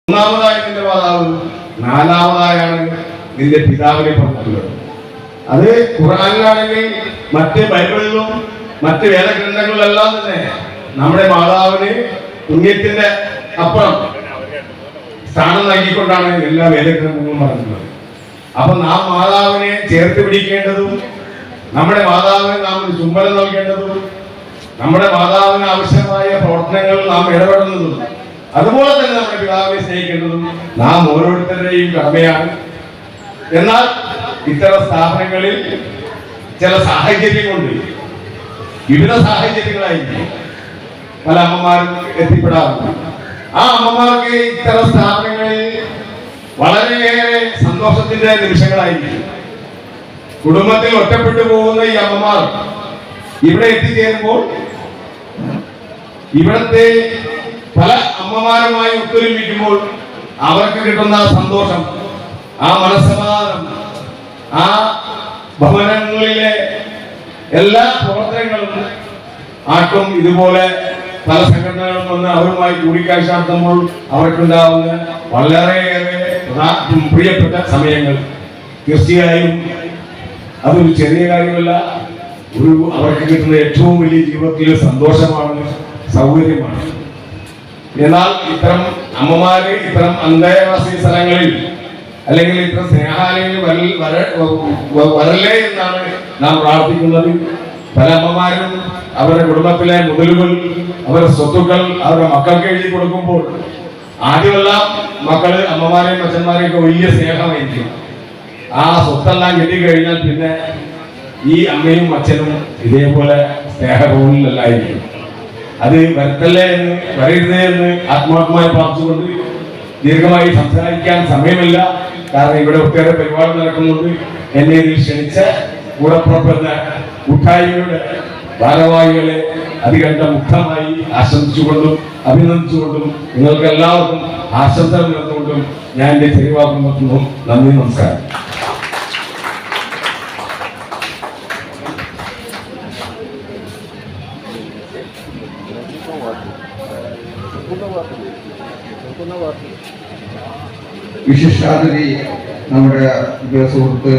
മൂന്നാമതായി നിന്റെ മാതാവ്, നാലാമതായാണ് നിന്റെ പിതാവിനെ പറഞ്ഞിട്ടുള്ളത്. അത് ഖുർആനിലാണെങ്കിൽ മറ്റ് ബൈബിളിലും മറ്റ് വേദഗ്രന്ഥങ്ങളിലെല്ലാം തന്നെ നമ്മുടെ മാതാവിന് പുണ്യത്തിന്റെ അപ്പുറം സ്ഥാനം നൽകിക്കൊണ്ടാണ് എല്ലാ വേദഗ്രന്ഥങ്ങളും പറഞ്ഞിട്ടുള്ളത്. അപ്പൊ നാം മാതാവിനെ ചേർത്ത് പിടിക്കേണ്ടതും നമ്മുടെ മാതാവിന് നാം ഒരു ചുംബനം നൽകേണ്ടതും നമ്മുടെ മാതാവിന് ആവശ്യമായ പ്രവർത്തനങ്ങൾ നാം ഇടപെടുന്നതും അതുപോലെ തന്നെ നമ്മുടെ പിതാവിനെ സ്നേഹിക്കേണ്ടതും നാം ഓരോരുത്തരുടെയും കടമയാണ്. എന്നാൽ ഇത്തരം സ്ഥാപനങ്ങളിൽ ചില സാഹചര്യം കൊണ്ട് വിവിധ സാഹചര്യങ്ങളായിരിക്കും പല അമ്മമാരും എത്തിപ്പെടാറുണ്ട്. ആ അമ്മമാർക്ക് ഇത്തരം സ്ഥാപനങ്ങളിൽ വളരെയേറെ സന്തോഷത്തിന്റെ നിമിഷങ്ങളായിരിക്കും. കുടുംബത്തിൽ ഒറ്റപ്പെട്ടു പോകുന്ന ഈ അമ്മമാർ ഇവിടെ എത്തിച്ചേരുമ്പോൾ ഇവിടത്തെ പല അമ്മമാരുമായി ഒത്തൊരുമിക്കുമ്പോൾ അവർക്ക് കിട്ടുന്ന സന്തോഷം, ആ മനസ്സമാധാനം, ആ ഭവനങ്ങളിലെ എല്ലാ പ്രവർത്തനങ്ങളും ആർക്കും ഇതുപോലെ പല സംഘടനകളും വന്ന് അവരുമായി കൂടിക്കാഴ്ച നടത്തുമ്പോൾ അവർക്കുണ്ടാവുന്ന വളരെയേറെ പ്രിയപ്പെട്ട സമയങ്ങൾ. തീർച്ചയായും അതൊരു ചെറിയ കാര്യമല്ല, അവർക്ക് കിട്ടുന്ന ഏറ്റവും വലിയ ജീവിതത്തിലെ സന്തോഷമാണ്, സൗകര്യമാണ്. എന്നാൽ ഇത്തരം അമ്മമാര് ഇത്തരം അന്തേവാസി സ്ഥലങ്ങളിൽ അല്ലെങ്കിൽ ഇത്തരം സ്നേഹാലയങ്ങളിൽ വരല്ലേ എന്നാണ് നാം പ്രാർത്ഥിക്കുന്നത്. പല അമ്മമാരും അവരുടെ കുടുംബത്തിലെ മുതലുകൾ, അവരുടെ സ്വത്തുക്കൾ അവരുടെ മക്കൾക്ക് എഴുതി കൊടുക്കുമ്പോൾ ആദ്യമെല്ലാം മക്കള് അമ്മമാരെയും അച്ഛന്മാരെയും ഒക്കെ വലിയ സ്നേഹമായിരിക്കും. ആ സ്വത്തെല്ലാം കിട്ടിക്കഴിഞ്ഞാൽ പിന്നെ ഈ അമ്മയും അച്ഛനും ഇതേപോലെ സ്നേഹഭൂമിയിലല്ലായിരിക്കും. അത് വരരുതേ എന്ന് ആത്മാർത്ഥമായി പ്രാർത്ഥിച്ചുകൊണ്ട് ദീർഘമായി സംസാരിക്കാൻ സമയമില്ല. കാരണം ഇവിടെ ഒട്ടേറെ പരിപാടി നടക്കുന്നുണ്ട്. എന്നെ ഇതിൽ ക്ഷണിച്ച കൂടപ്പുറപ്പെടുന്ന കൂട്ടായ്മയുടെ ഭാരവാഹികളെ അതികണ്ട മുക്തമായി ആശംസിച്ചുകൊണ്ടും അഭിനന്ദിച്ചുകൊണ്ടും നിങ്ങൾക്ക് എല്ലാവർക്കും ആശംസകൾ നേർന്നുകൊണ്ടും ഞാൻ എന്റെ ചെറിവാക്കം നിർത്തുന്നു. നന്ദി, നമസ്കാരം. വിശിഷ്ടാതിഥി നമ്മുടെ സുഹൃത്ത്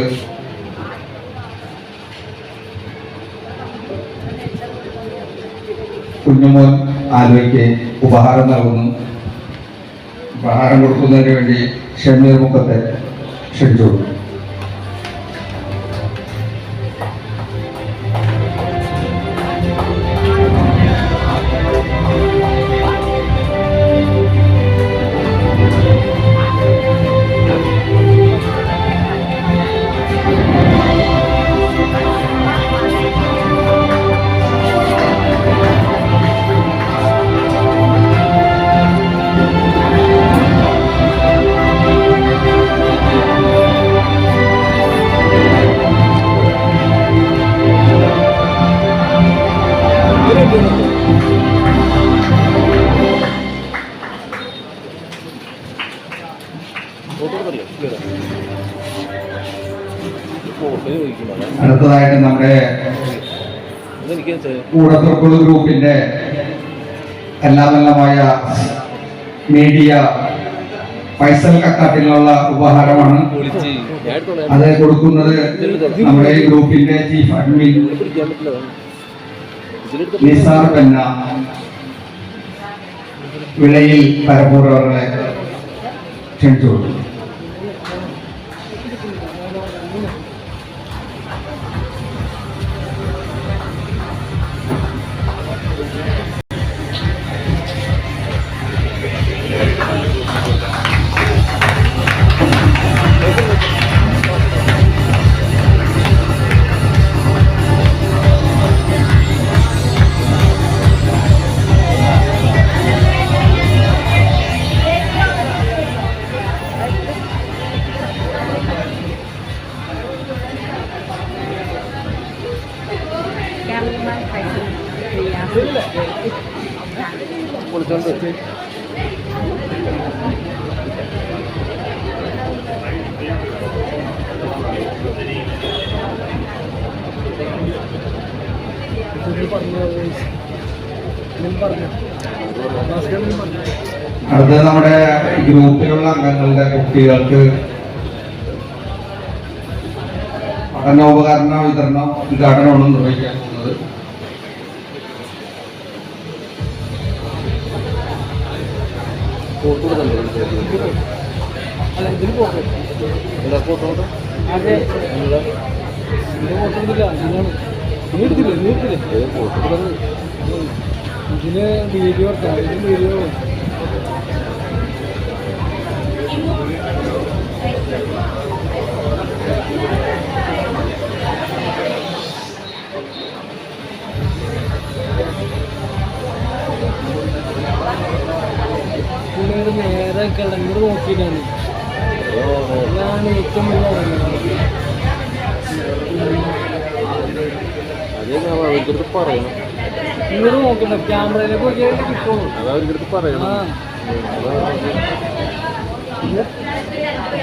കുഞ്ഞുമോൻ ആലോയ്ക്ക് ഉപഹാരം നൽകുന്നു. ഉപഹാരം കൊടുക്കുന്നതിന് വേണ്ടി ഷമീർ മുഖത്തെ ക്ഷണിച്ചു. അടുത്തതായിട്ട് നമ്മുടെ കൂടത്തുറക്കുള്ള ഗ്രൂപ്പിന്റെ എല്ലാമെല്ലാമായ മീഡിയ ഫൈസൽ കക്കാട്ടിനുള്ള ഉപഹാരമാണ്. അത് കൊടുക്കുന്നത് നമ്മുടെ ഈ ഗ്രൂപ്പിന്റെ ചീഫ് അഡ്മിൻ നിസാർ പെന്ന വിളയിൽ പരപ്പൂർ അവരെ ക്ഷണിച്ചു. പറഞ്ഞു അടുത്തത് നമ്മുടെ ഗ്രൂപ്പിലുള്ള അംഗങ്ങളുടെ കുട്ടികൾക്ക് പഠനോപകരണ വിതരണം ഉദ്ഘാടനമാണ് നിർവഹിക്കാൻ പോകുന്നത്. ഇതിന് വീഡിയോ വീഡിയോ നേരെ കിളങ്ങോട് നോക്കിയിട്ടാണ് ഞാൻ ഏറ്റവും പറയണം ഇങ്ങോട്ട് നോക്കണ്ട ക്യാമറയിലേക്ക് നോക്കിയാൽ കിട്ടുള്ളൂ. അതവർക്ക് പറയണം.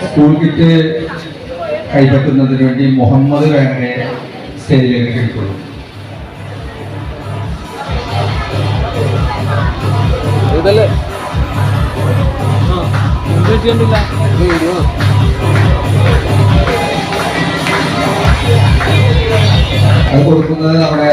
സ്കൂൾ കിറ്റ് കൈപ്പറ്റുന്നതിന് വേണ്ടി മുഹമ്മദ് വേങ്ങനെ സ്റ്റേജിലേക്ക് ക്ഷണിക്കുന്നു. ഇതല്ലേ ചെയ്യണ്ടില്ല വീഡിയോ അത് കൊടുക്കുന്നത് നമ്മുടെ